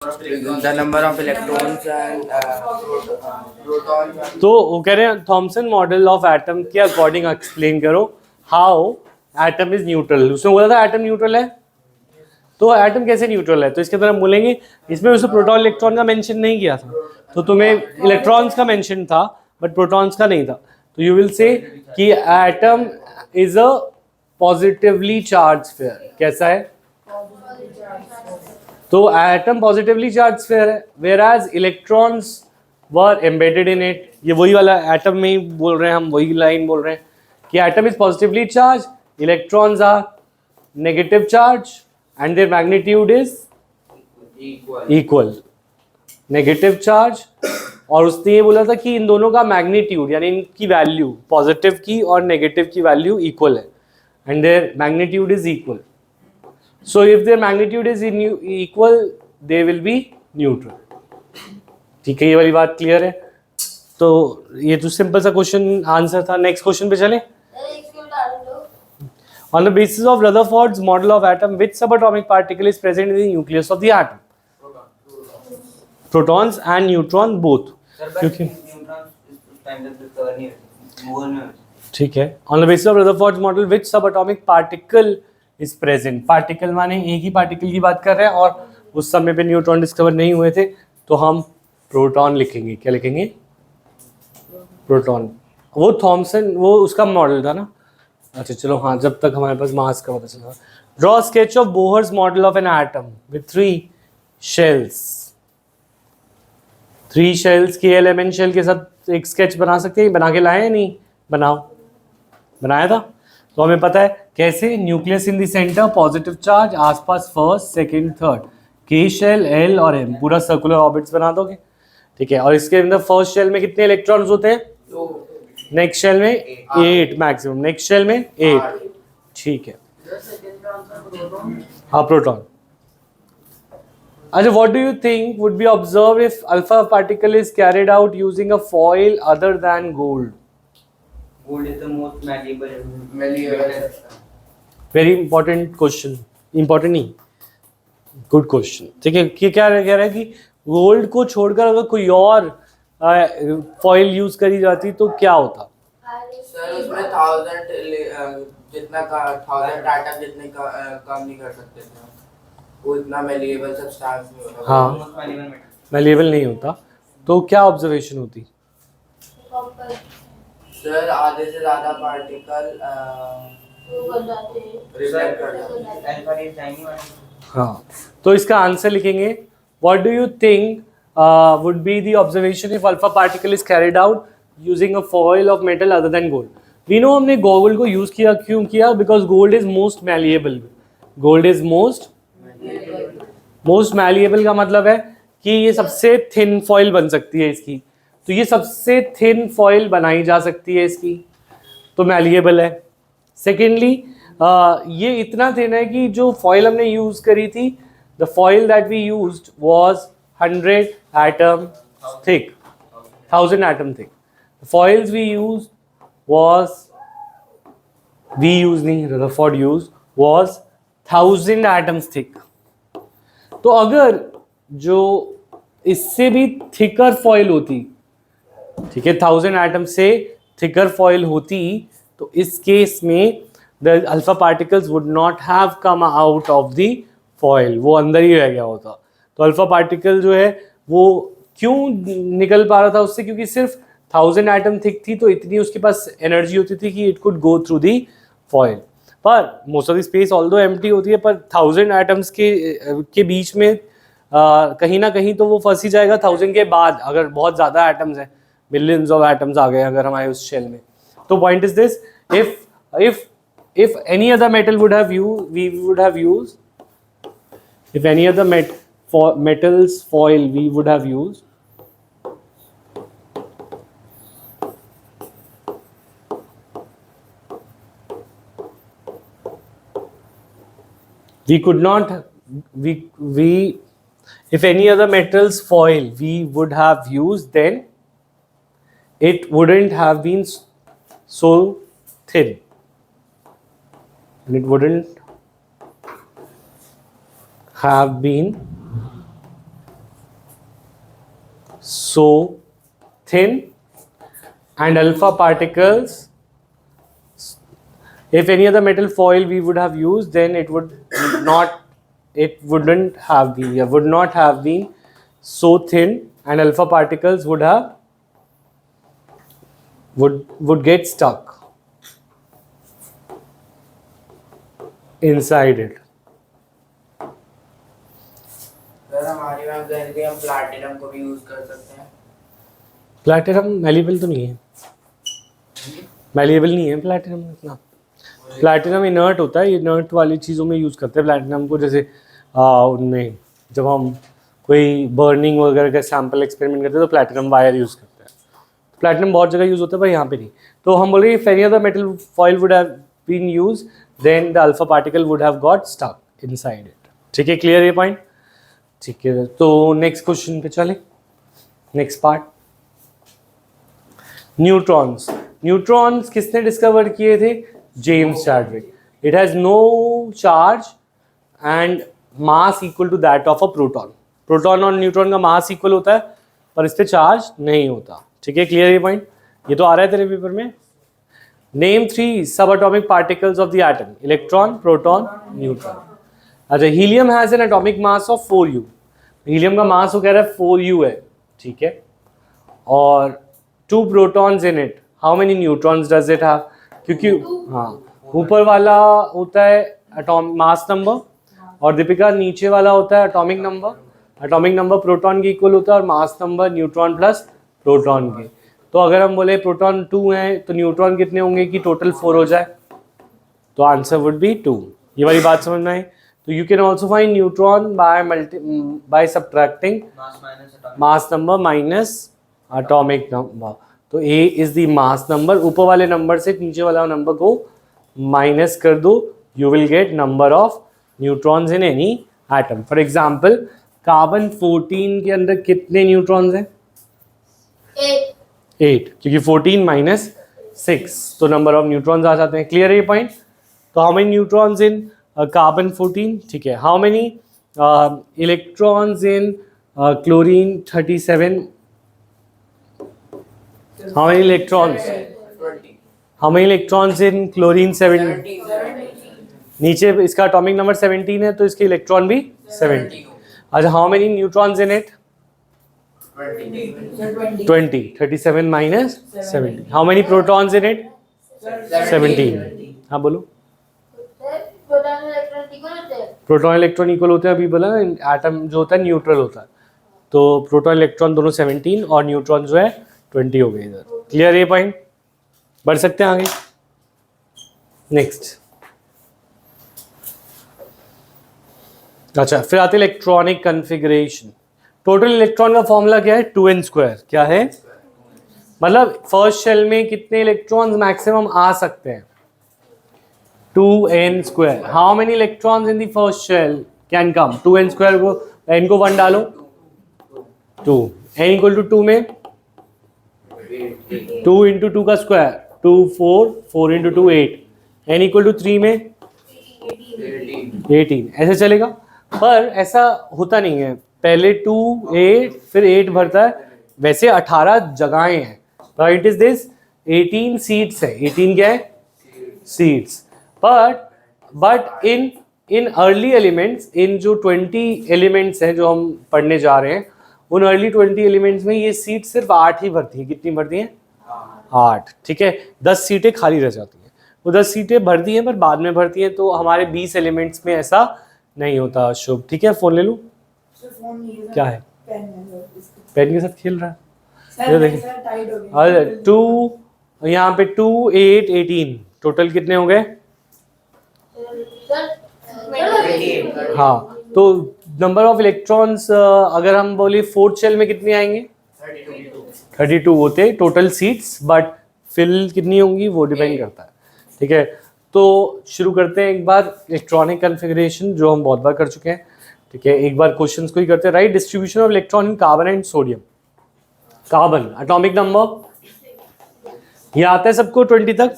The number of electrons and protons. तो वो कह रहे हैं थॉमसन मॉडल ऑफ एटम के अकॉर्डिंग एक्सप्लेन करो हाउ एटम इज न्यूट्रल। उसने बोला था एटम न्यूट्रल है, तो एटम कैसे न्यूट्रल है? तो इसके तरह बोलेंगे इसमें उसने प्रोटॉन इलेक्ट्रॉन का मेंशन नहीं किया था, तो तुम्हें इलेक्ट्रॉन्स का मेंशन था बट प्रोटॉन्स का नहीं था। तो यू विल से कि atom is a positively charge sphere. कैसा है? तो एटम पॉजिटिवली चार्ज स्फीयर है, where as electrons were embedded in it. ये वही वाला एटम में ही बोल रहे हैं हम, वही लाइन बोल रहे हैं कि atom is positively charge, electrons are negative charge and their magnitude is equal. Negative charge, और उसने ये बोला था कि इन दोनों का मैग्नीट्यूड यानी इनकी वैल्यू, पॉजिटिव की और नेगेटिव की वैल्यू इक्वल है and their magnitude is equal. So if their magnitude is equal, they will be neutral. ठीक है, ये वाली बात क्लियर है? तो ये तो सिंपल सा क्वेश्चन आंसर था। नेक्स्ट क्वेश्चन पे चले। On the basis of Rutherford's model of atom, which subatomic particle is present in the nucleus of the atom? Protons and neutron both. क्योंकि ठीक है। On the basis of Rutherford's model, which subatomic particle is present? Particle माने एक ही particle की बात कर रहे हैं और उस समय पे न्यूट्रॉन डिस्कवर नहीं हुए थे, तो हम प्रोटॉन लिखेंगे। क्या लिखेंगे? प्रोटॉन। वो थॉमसन, वो उसका मॉडल था ना। अच्छा चलो, हाँ, जब तक हमारे पास मास का पता चला। Draw sketch of Bohr's model of an atom with 3 shells. 3 shells के एलिमेंट शेल के साथ एक स्केच बना सकते हैं। बना के लाए हैं? नहीं बनाओ, बनाया था। तो हमें पता है कैसे। Nucleus in the centre, positive charge, आसपास फर्स्ट सेकंड थर्ड, के शेल, एल और एम, पूरा सर्कुलर ऑर्बिट्स बना दोगे। ठीक है, और इसके अंदर फर्स्ट शेल में कितने इलेक्ट्रॉन्स होते हैं? 2। नेक्स्ट शेल में 8 मैक्सिमम, नेक्स्ट शेल में 8। ठीक है, हाँ, प्रोटॉन। अच्छा, what do you think would B observe if alpha particle is carried out using a foil other than gold? Gold is the most malleable. Very important question. Important नहीं, good question. ठीक है, कि क्या कह रहा है कि गोल्ड को छोड़कर अगर कोई और फॉइल यूज करी जाती तो क्या होता? सर उसमें 1000 जितना का 1000 आटम जितने का कम नहीं कर सकते थे, वो इतना मैलिएबल सब्सटेंस नहीं होता। हाँ, मैलिएबल नहीं होता, तो क्या ऑब्जर्वेशन होती? सर आधे से ज्यादा पार्टिकल रिफ्लेक्ट कर जाते हैं। हाँ, तो इसका आंसर लिखेंगे। What do you think would be the observation if alpha particle is carried out using a foil of metal other than gold? We know हमने गोल्ड को यूज किया, क्यों किया? Because gold is most malleable. Gold is most malleable का मतलब है कि ये सबसे थिन फॉइल बन सकती है इसकी, तो ये सबसे थिन फॉइल बनाई जा सकती है इसकी, तो मैलिएबल है। सेकेंडली, ये इतना थिन है कि जो फॉइल हमने यूज करी थी, the foil that we used was 100 atom thick, 1000 atom thick. Foils we used was, we use नहीं, Rutherford use was 1000 atoms thick. तो अगर जो इससे भी थिकर फॉइल होती, ठीक है, 1000 एटम से थिकर फॉइल होती, तो इस केस में the alpha particles would not have come out of the foil, वो अंदर ही रह गया होता। तो अल्फा पार्टिकल जो है वो क्यों निकल पा रहा था उससे? क्योंकि सिर्फ 1000 एटम थिक थी, तो इतनी उसके पास एनर्जी होती थी कि it could go through the foil. पर most of the space although empty होती है, पर 1000 एटम्स के बीच में कहीं ना कहीं तो वो फंस ही जाएगा 1000 के बाद, अगर बहुत ज़्यादा एटम्स हैं, बिलियंस ऑफ एटम्स आ गए अगर हमारे उस शेल में। तो point is this, if any other metal would have used, we would have used, if any other metals foil we would have used, we could not, we if any other metals foil we would have used, then it wouldn't have been so thin, and it wouldn't have been so thin and alpha particles, if any other metal foil we would have used, then it would not have been so thin, and alpha particles would get stuck inside it. Sir हमारी ma'am कह रही थी हम platinum को भी use कर सकते हैं। प्लैटिनम मैलिएबल तो नहीं है, मैलिएबल नहीं है प्लैटिनम इतना। प्लैटिनम इनर्ट होता है, इनर्ट वाली चीज़ों में यूज़ करते हैं प्लैटिनम को, जैसे उनमें जब हम कोई बर्निंग वगैरह का सैम्पल एक्सपेरिमेंट करते हैं तो प्लैटिनम वायर यूज़ करते हैं। प्लैटिनम बहुत जगह यूज़ होता है पर यहाँ पे नहीं। तो हम बोल रहे हैं if any other metal foil would have been use then the alpha particle would have got stuck inside it. ठीक है, क्लियर ये पॉइंट? ठीक है, तो नेक्स्ट क्वेश्चन पे चले, नेक्स्ट पार्ट। न्यूट्रॉन्स। न्यूट्रॉन्स किसने डिस्कवर किए थे? James Chadwick. It has no charge and mass equal to that of a proton. Proton और न्यूट्रॉन का मास इक्वल होता है पर इस पर चार्ज नहीं होता। ठीक है, क्लियर ये पॉइंट? ये तो आ रहा है तेरे पेपर में। Name 3 subatomic particles of the atom. Electron, proton, neutron. अच्छा, helium has an atomic mass of 4u। Helium का मास वो कह रहा है 4u है। ठीक है, और 2 protons in it, how many neutrons does it have? क्योंकि हाँ, ऊपर वाला होता है एटॉमिक मास नंबर और दीपिका नीचे वाला होता है atomic number. Atomic number proton के इक्वल होता है और mass number neutron plus proton के। तो अगर हम बोले प्रोटॉन 2 हैं तो न्यूट्रॉन कितने होंगे कि टोटल 4 हो जाए? तो आंसर वुड बी 2। ये वाली बात समझ में आई? तो you can also find neutron by subtracting mass number minus atomic number. तो A is the mass number, ऊपर वाले नंबर से नीचे वाला नंबर को माइनस कर दो, you will get number of neutrons in any atom. For example carbon 14 के अंदर कितने न्यूट्रॉन्स हैं? 8, क्योंकि 14 माइनस 6 तो नंबर ऑफ न्यूट्रॉन्स आ जाते हैं। क्लियर है ये पॉइंट? तो how many neutrons in carbon 14? ठीक है, how many electrons in chlorine 37? How many electrons? 20। How many electrons in chlorine 17? नीचे इसका एटॉमिक नंबर 17 है तो इसके इलेक्ट्रॉन भी 17। अच्छा, how many neutrons in it? 20। 37 minus 17. How many protons in it? 17। हाँ बोलो। प्रोटॉन इलेक्ट्रॉन इक्वल होते हैं, अभी बोला ना, एटम जो होता है न्यूट्रल होता है, तो प्रोटॉन इलेक्ट्रॉन दोनों 17 और न्यूट्रॉन जो है 20 हो गए इधर। क्लियर ये पॉइंट? बढ़ सकते हैं आगे। नेक्स्ट, अच्छा फिर आते इलेक्ट्रॉनिक कन्फिगरेशन। टोटल इलेक्ट्रॉन का फॉर्मूला क्या है? 2n²। क्या है? मतलब फर्स्ट शेल में कितने इलेक्ट्रॉन्स मैक्सिमम आ सकते हैं? 2n²। How many electrons in the first shell can come? 2n² को n को 1 डालो, 2। n इक्वल टू 2 में 2 इंटू 2 का square 2, 4, 4 into 2 8, n equal to 3 में 18। ऐसे चलेगा, पर ऐसा होता नहीं है। पहले 2, 8 फिर 8 भरता है। वैसे 18 जगहें हैं, पॉइंट इज दिस 18 सीट्स है। 18 क्या है? Seats. But in early elements, in जो 20 एलिमेंट्स हैं जो हम पढ़ने जा रहे हैं, उन अर्ली 20 एलिमेंट्स में ये सीट सिर्फ 8 ही भरती हैं। कितनी भरती हैं? 8। ठीक है, 10 सीटें खाली रह जाती हैं। वो 10 सीटें भरती हैं पर बाद में भरती हैं। तो हमारे 20 एलिमेंट्स में ऐसा नहीं होता। शुभ, ठीक है, फोन ले लूँ? क्या है? पेन के साथ खेल रहा है। देखिए 2, यहाँ पे 2, 8, 18 टोटल कितने हो गए? हाँ, तो नंबर ऑफ इलेक्ट्रॉन्स अगर हम बोले 4th शेल में कितने आएंगे? 32 होते टोटल सीट्स, बट फिल कितनी होंगी वो डिपेंड करता है। ठीक है, तो शुरू करते हैं एक बार इलेक्ट्रॉनिक कन्फिगरेशन जो हम बहुत बार कर चुके हैं। ठीक है, एक बार क्वेश्चंस को ही करते हैं। Right distribution of electron in carbon and sodium. Carbon atomic number ये आता है सबको 20 तक।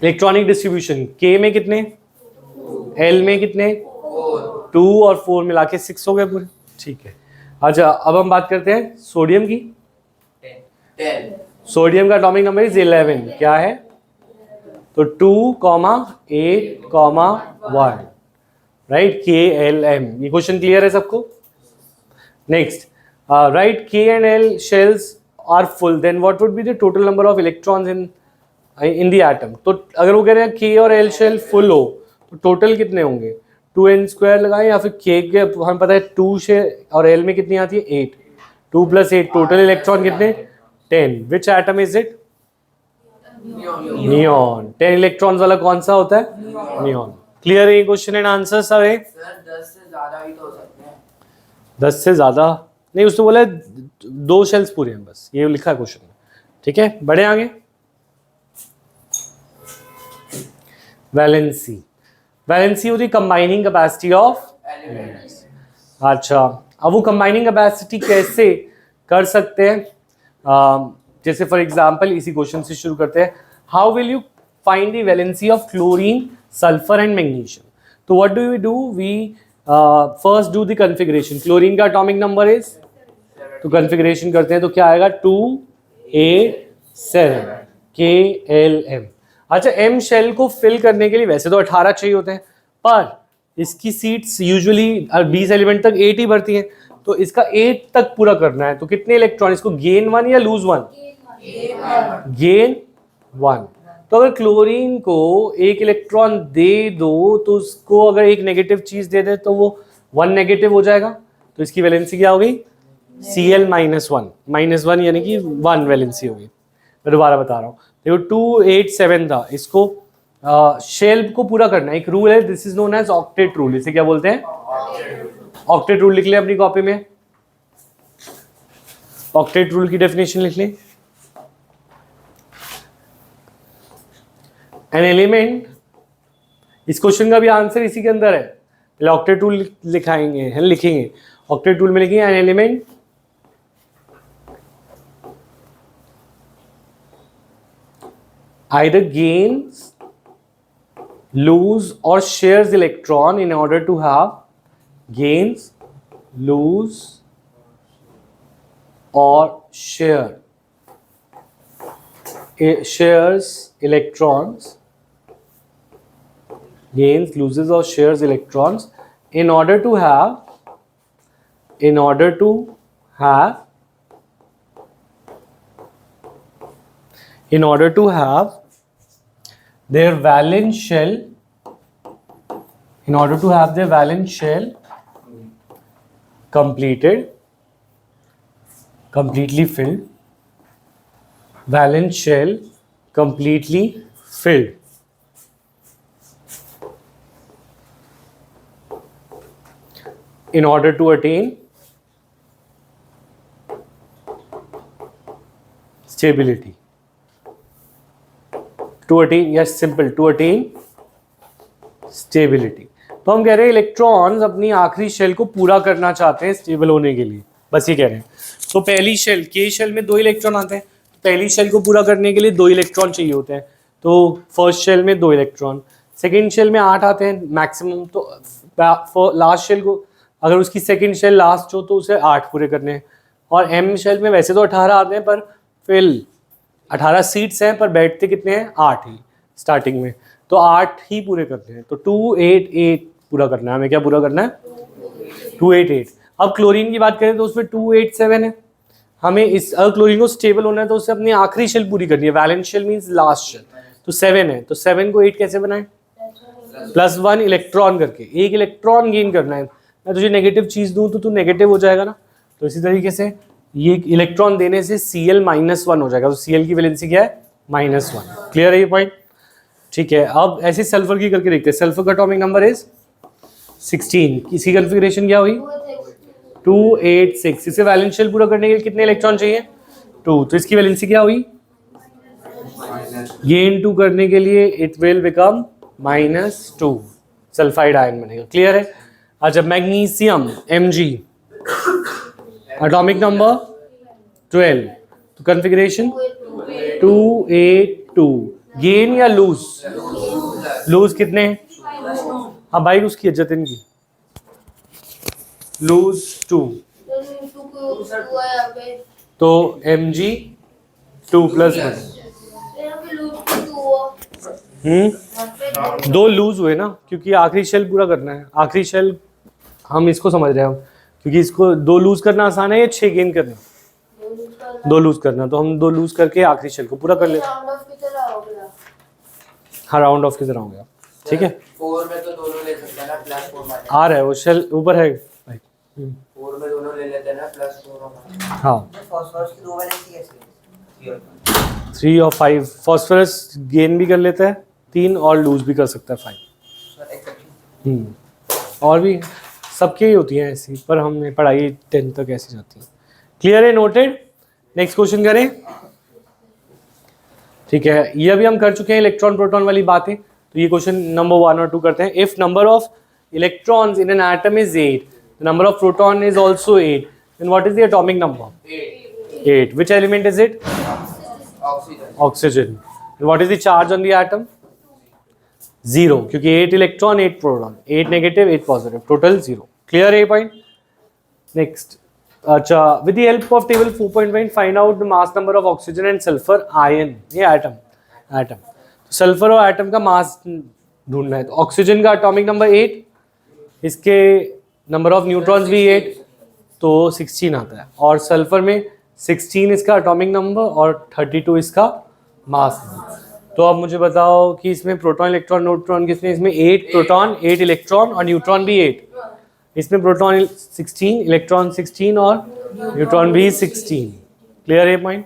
इलेक्ट्रॉनिक डिस्ट्रीब्यूशन K में कितने, L में कितने, 2 और 4 मिला के 6 हो गए पूरे। ठीक है, अच्छा, अब हम बात करते हैं सोडियम की। 10 सोडियम का एटॉमिक नंबर इज 11। क्या है? तो 2,8,1, राइट, KLM। ये क्वेश्चन क्लियर है सबको? Next, right, K and L shells are full, then what would be the total number of electrons in the atom? तो अगर वो कह रहे हैं K और L शेल फुल हो तो टोटल कितने होंगे? 2n² लगाएं या फिर K के हमें पता है 2 से और L में कितनी आती है 8, 2 + 8 टोटल इलेक्ट्रॉन कितने? 10। Which atom is it? Neon. 10 electrons वाला कौन सा होता है? नियॉन। क्लियर है ये क्वेश्चन एंड आंसर सारे? सर 10 से ज्यादा भी तो हो सकते हैं। 10 से ज्यादा नहीं, उसने बोला 2 शेल्स पूरे हैं बस, ये लिखा है क्वेश्चन में। ठीक है, बढ़े आगे। वैलेंसी। वैलेंसी होती है कंबाइनिंग कैपेसिटी ऑफ एलिमेंट्स। अच्छा, अब वो कंबाइनिंग कैपेसिटी कैसे कर सकते हैं? जैसे फॉर एग्जांपल इसी क्वेश्चन से शुरू करते हैं। How will you find the valency of chlorine, sulphur and magnesium? तो what do we do? We first do the configuration. Chlorine का एटॉमिक नंबर इज, तो कॉन्फ़िगरेशन करते हैं तो क्या आएगा? 2,8,7 KLM। अच्छा, M शेल को फिल करने के लिए वैसे तो 18 चाहिए होते हैं, पर इसकी सीट्स यूजुअली 20 एलिमेंट तक 8 ही भरती हैं, तो इसका 8 तक पूरा करना है। तो कितने इलेक्ट्रॉन इसको? गेन 1 या लूज 1? गेन 1। तो अगर क्लोरीन को एक इलेक्ट्रॉन दे दो तो उसको अगर एक नेगेटिव चीज दे दे तो वो 1 नेगेटिव हो जाएगा। तो इसकी वैलेंसी क्या हो गई? Cl -1 यानी कि 1 वैलेंसी होगी। मैं दोबारा बता रहा हूँ, देखो 2,8,7 था, इसको शेल को पूरा करना है। एक रूल है, this is known as octet rule. इसे क्या बोलते हैं? Octet rule. लिख ले अपनी कॉपी में, ऑक्टेट रूल की डेफिनेशन लिख ले। एन एलिमेंट, इस क्वेश्चन का भी आंसर इसी के अंदर है। पहले ऑक्टेट रूल लिखेंगे। ऑक्टेट रूल में लिखेंगे an element either gains, lose or shares electron in order to have gains, lose or shares electrons, gains, loses or shares electrons in order to have their valence shell, completely filled, valence shell completely filled. In order to attain stability. To attain stability. तो हम कह रहे हैं electrons अपनी आखिरी shell को पूरा करना चाहते हैं स्टेबल होने के लिए, बस ये कह रहे हैं। तो पहली शेल, के शेल में 2 इलेक्ट्रॉन आते हैं, पहली शेल को पूरा करने के लिए 2 इलेक्ट्रॉन चाहिए होते हैं, तो फर्स्ट शेल में 2 इलेक्ट्रॉन, सेकेंड शेल में 8 आते हैं मैक्सिमम, तो लास्ट शेल को अगर उसकी सेकेंड शेल लास्ट हो तो उसे 8 पूरे करने हैं। और एम शेल में वैसे तो 18 आते हैं, पर फिर 18 सीट्स हैं पर बैठते कितने हैं? 8 ही स्टार्टिंग में, तो 8 ही पूरे करते हैं। तो 288 पूरा करना है हमें। क्या पूरा करना है? 288। अब क्लोरीन की बात करें तो उसमें 287 है। हमें इस अगर क्लोरीन को स्टेबल होना है तो उसे अपनी आखिरी शेल पूरी करनी है। Valence shell means last shell, तो 7 है, तो 7 को 8 कैसे बनाए? +1 इलेक्ट्रॉन करके, एक इलेक्ट्रॉन गेन करना है। मैं तुझे नेगेटिव चीज़ दूँ तो तू नेगेटिव हो जाएगा ना, तो इसी तरीके से ये इलेक्ट्रॉन देने से Cl -1 हो जाएगा। तो Cl की वैलेंसी क्या है? -1। क्लियर है ये पॉइंट? ठीक है, अब ऐसे सल्फर की करके देखते हैं। सल्फर का एटॉमिक नंबर इज 16। इसकी कॉन्फ़िगरेशन क्या हुई? 286। इसे वैलेंस शेल पूरा करने के लिए कितने इलेक्ट्रॉन चाहिए? 2। तो इसकी वैलेंसी क्या हुई? गेन 2 करने के लिए it will become -2, sulphide ion बनेगा। क्लियर है? अच्छा, मैग्नीशियम Mg, एटॉमिक नंबर 12, तो कॉन्फ़िगरेशन 282। गेन या लूज? लूज कितने? हाँ भाई, उसकी इज्जत इनकी। लूज 2। तो Mg 2+1 दो लूज हुए ना, क्योंकि आखिरी शेल पूरा करना है। आखिरी शेल हम इसको समझ रहे हैं हम, क्योंकि इसको दो लूज करना आसान है या 6 गेन करना, दो लूज करना, तो हम दो लूज करके आखिरी शेल को पूरा कर लेते हैं। हाँ, राउंड ऑफ की तरह हो गया, ठीक है। 4 में तो दोनों ले सकते हैं ना, +4 माइनस। आ रहा है वो शेल ऊपर है भाई। 4 में दोनों ले लेते हैं ना, +4 और माइनस। हाँ, फास्फोरस की दो वैलेंसी कैसे है? 3 और 5 फॉस्फोरस गेन भी कर लेता है 3 और लूज भी कर सकता है 5। Sir exception. और भी सबकी ही होती हैं ऐसी, पर हमने पढ़ाई 10 तक ऐसी जाती है। क्लियर है, नोटेड। नेक्स्ट क्वेश्चन करें, ठीक है। ये अभी हम कर चुके हैं इलेक्ट्रॉन प्रोटॉन वाली बातें, तो ये क्वेश्चन नंबर 1 और 2 करते हैं। If number of electrons in an atom is 8, the number of proton is also 8, then what is the atomic number? 8. Which element is it? Oxygen. Oxygen. And what is the charge on the atom? 0, क्योंकि 8 electron 8 proton, 8 negative 8 positive, total 0। Clear है point. Next, अच्छा, with the help of table 4.1 find out the mass number of oxygen and sulphur ion. ये atom sulphur और atom का मास ढूंढना है। तो oxygen का एटॉमिक नंबर 8, इसके नंबर ऑफ न्यूट्रॉन्स भी 8, तो 16 आता है। और सल्फर में 16 इसका एटॉमिक नंबर और 32 इसका मास। तो अब मुझे बताओ कि इसमें प्रोटॉन इलेक्ट्रॉन न्यूट्रॉन कितने? इसमें 8 प्रोटॉन 8 इलेक्ट्रॉन और न्यूट्रॉन भी 8। इसमें प्रोटॉन 16, इलेक्ट्रॉन 16 और न्यूट्रॉन भी 16। क्लियर है पॉइंट,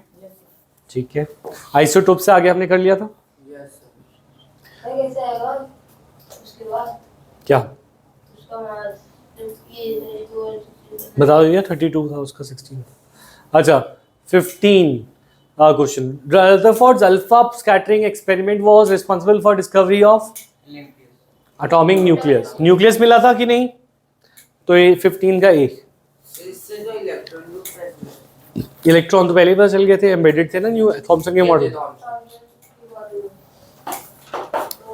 ठीक है। आइसोटोप से आगे हमने कर लिया था यस क्या? बता दिया 32 था उसका 16। अच्छा, 15 question. Rutherford's alpha scattering experiment was responsible for discovery of atomic nucleus. Nucleus मिला था कि नहीं? तो ये 15 का एक इससे जो इलेक्ट्रॉन इलेक्ट्रॉन तो पहले ही पता चल गए थे, एम्बेडेड थे ना न्यू थॉमसन के model.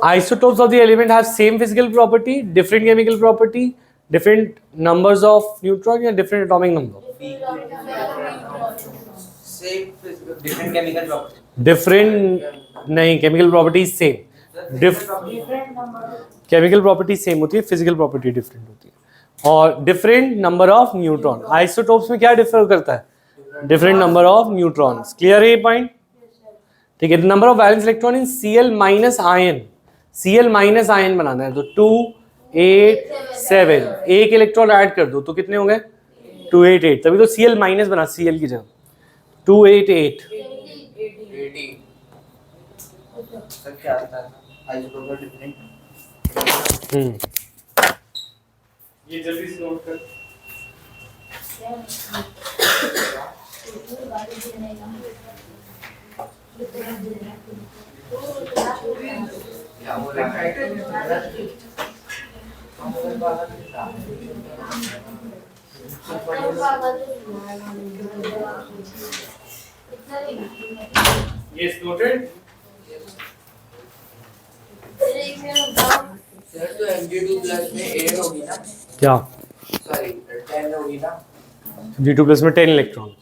Isotopes of the element have same physical property, different chemical property, different numbers of neutron या different atomic number? Same different chemical property. Different नहीं, chemical property is same. Chemical property same होती है, physical property different होती है। और different number of neutron. Isotopes में क्या differ करता है? Different number of neutrons. Clear है ये point? ठीक है। Number of valence electron in Cl minus ion. Cl minus ion बनाना है, तो 2 8 7, एक इलेक्ट्रॉन ऐड कर दो तो कितने हो गए? 2 8 8, तभी तो Cl माइनस बना Cl की जगह 2 8 8। 80। सर क्या आता है आइसोटोप डिफरेंट? ये जल्दी से नोट कर। क्या बोला? Yes, noted. सर तो Mg2 प्लस में 8 होगी ना? क्या? सॉरी 10 होगी ना? G2 प्लस में 10 इलेक्ट्रॉन।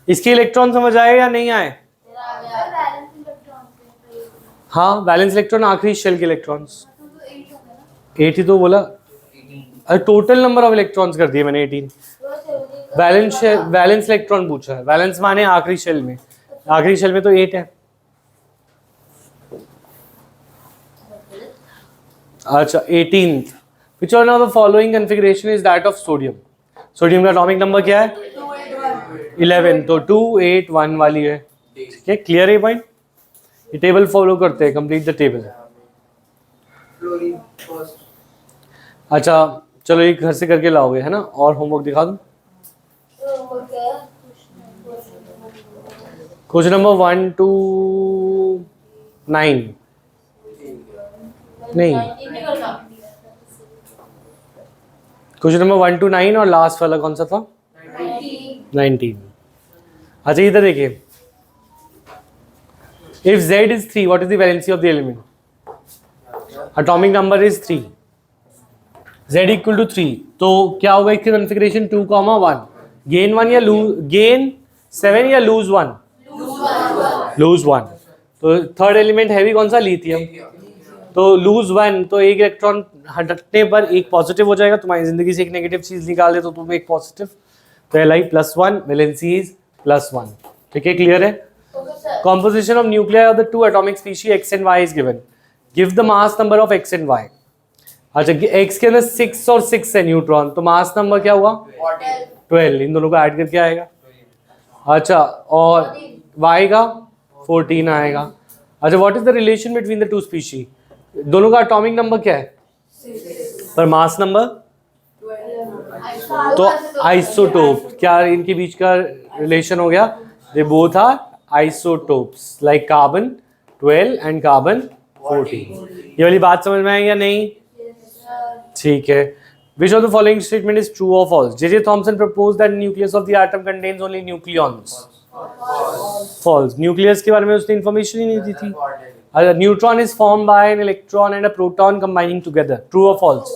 इसके इलेक्ट्रॉन समझ आए या नहीं आए? हाँ, वैलेंस इलेक्ट्रॉन आखिरी शेल के इलेक्ट्रॉन्स 8 ही तो बोला। अरे टोटल नंबर ऑफ इलेक्ट्रॉन्स कर दिए मैंने 18। वैलेंस इलेक्ट्रॉन पूछा है, वैलेंस माने आखिरी शेल में, आखिरी शेल में तो 8 है। अच्छा, 18th। Which one of the following configuration is that of sodium? Sodium का एटॉमिक नंबर क्या है? 11, तो 2 8 1 वाली है। ठीक है, क्लियर है पॉइंट। ये टेबल फॉलो करते हैं, complete the table. Fluorine first. अच्छा चलो, ये घर से करके लाओगे है ना, और होमवर्क दिखा दूं। क्वेश्चन नंबर 1 to 9 नहीं, क्वेश्चन नंबर 1 to 9 और लास्ट वाला कौन सा था? 19। अच्छा इधर देखिए, if Z is 3, what is the valency of the element? Atomic number is 3, Z equal to 3, तो क्या होगा इसकी कॉन्फ़िगरेशन? 2, 1। गेन 1 या गेन 7 या लूज 1? लूज 1। तो थर्ड एलिमेंट हैवी कौन सा? लिथियम। तो लूज 1, तो एक इलेक्ट्रॉन हटने पर एक पॉजिटिव हो जाएगा। तुम्हारी जिंदगी से एक नेगेटिव चीज निकाल दे तो तुम एक पॉजिटिव, तो Li+1, वैलेंसी इज +1। ठीक है, क्लियर है? Composition of nuclei of the two atomic species X and Y is given. Give the mass number of X and Y. अच्छा, X के अंदर 6 और 6 है न्यूट्रॉन, तो मास नंबर क्या हुआ? 12। इन दोनों को ऐड करके आएगा। अच्छा, और Y का 14 आएगा। अच्छा, what is the relation between the two species? दोनों का एटॉमिक नंबर क्या है पर मास नंबर? तो आइसोटोप, क्या इनके बीच का रिलेशन हो गया? They both are isotopes, like carbon 12 and carbon 14। ये वाली बात समझ में आई या नहीं? ठीक है। Which of the following statement is true or false? J.J. Thomson proposed that nucleus of the atom contains only nucleons. False. Nucleus के बारे में उसने information ही नहीं दी थी। A neutron is formed by an electron and a proton combining together. True or false?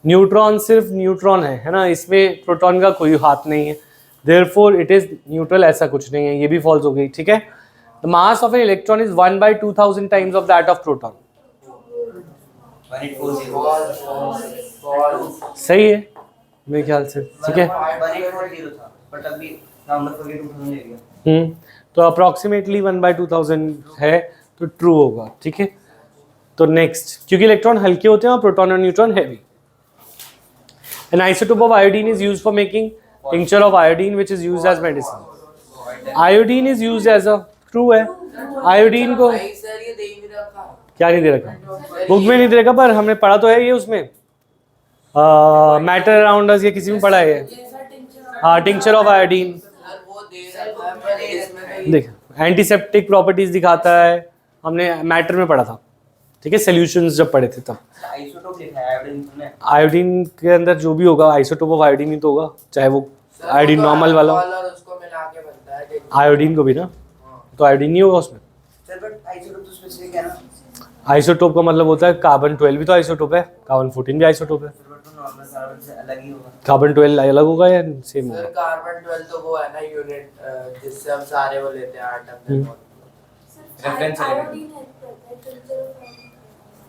Neutron सिर्फ neutron है ना, इसमें प्रोटॉन का कोई हाथ नहीं है, therefore it is neutral, ऐसा कुछ नहीं है। ये भी false हो गई। ठीक है। The mass of an electron is 1/2000 times of that of proton. 1840 सही है मेरे ख्याल से। ठीक है। 1840 था, बट अभी नंबर को 2000 ले लिया। तो अप्रॉक्सीमेटली 1/2000 है, तो ट्रू होगा। ठीक है। तो नेक्स्ट, क्योंकि इलेक्ट्रॉन हल्के होते हैं और प्रोटॉन और neutron heavy. An isotope of iodine is used for making tincture of iodine, which is used as medicine. Iodine is used as a true है। आयोडीन को भाई सर ये दे ही नहीं रखा। क्या नहीं दे रखा? बुक में नहीं दे रखा, पर हमने पढ़ा तो है ये उसमें। मैटर अराउंड अस, ये किसी में पढ़ा है ये। हाँ, टिंक्चर ऑफ आयोडीन। सर वो दे रखा है पर इसमें देख, एंटीसेप्टिक प्रॉपर्टीज दिखाता है, हमने मैटर में पढ़ा था। ठीक है, सॉल्यूशंस जब पढ़े थे तब। आइसोटोप लिखा है आयोडीन में। आयोडीन के अंदर जो भी होगा आइसोटोप ऑफ आयोडीन ही तो होगा, चाहे वो आयोडीन नॉर्मल वाला हो। और उसको मिला के बनता है। आयोडीन को भी ना, तो आयोडीन नहीं होगा उसमें। सर बट आइसोटोप तो स्पेसिफिक है ना। आइसोटोप का मतलब होता है कार्बन 12 भी तो आइसोटोप है, कार्बन 14 भी आइसोटोप है। सर बट नॉर्मल कार्बन से अलग ही होगा। कार्बन 12 अलग होगा या सेम सर होगा? कार्बन 12 तो वो है ना यूनिट जिससे हम सारे वो लेते हैं आटम। रेफरेंस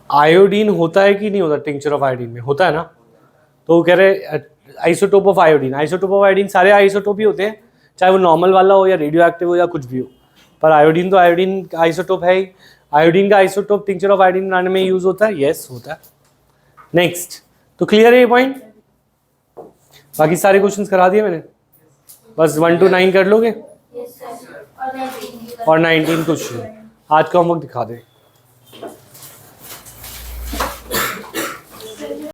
आयोडीन होता है कि नहीं होता? टिंक्चर ऑफ आयोडीन में होता है ना। तो वो कह रहे isotope of iodine. Isotope of iodine सारे आइसोटोप ही होते हैं, चाहे वो नॉर्मल वाला हो या रेडियो एक्टिव हो या कुछ भी हो, पर आयोडीन तो आयोडीन आइसोटोप है ही। आयोडीन का आइसोटोप टिंक्चर ऑफ आयोडीन बनाने में यूज होता है। यस, होता है। नेक्स्ट, तो क्लियर है ये पॉइंट? बाकी सारे क्वेश्चंस करा दिए मैंने, बस 1 to 9 कर लोगे और 19 क्वेश्चन। आज का होमवर्क दिखा दे।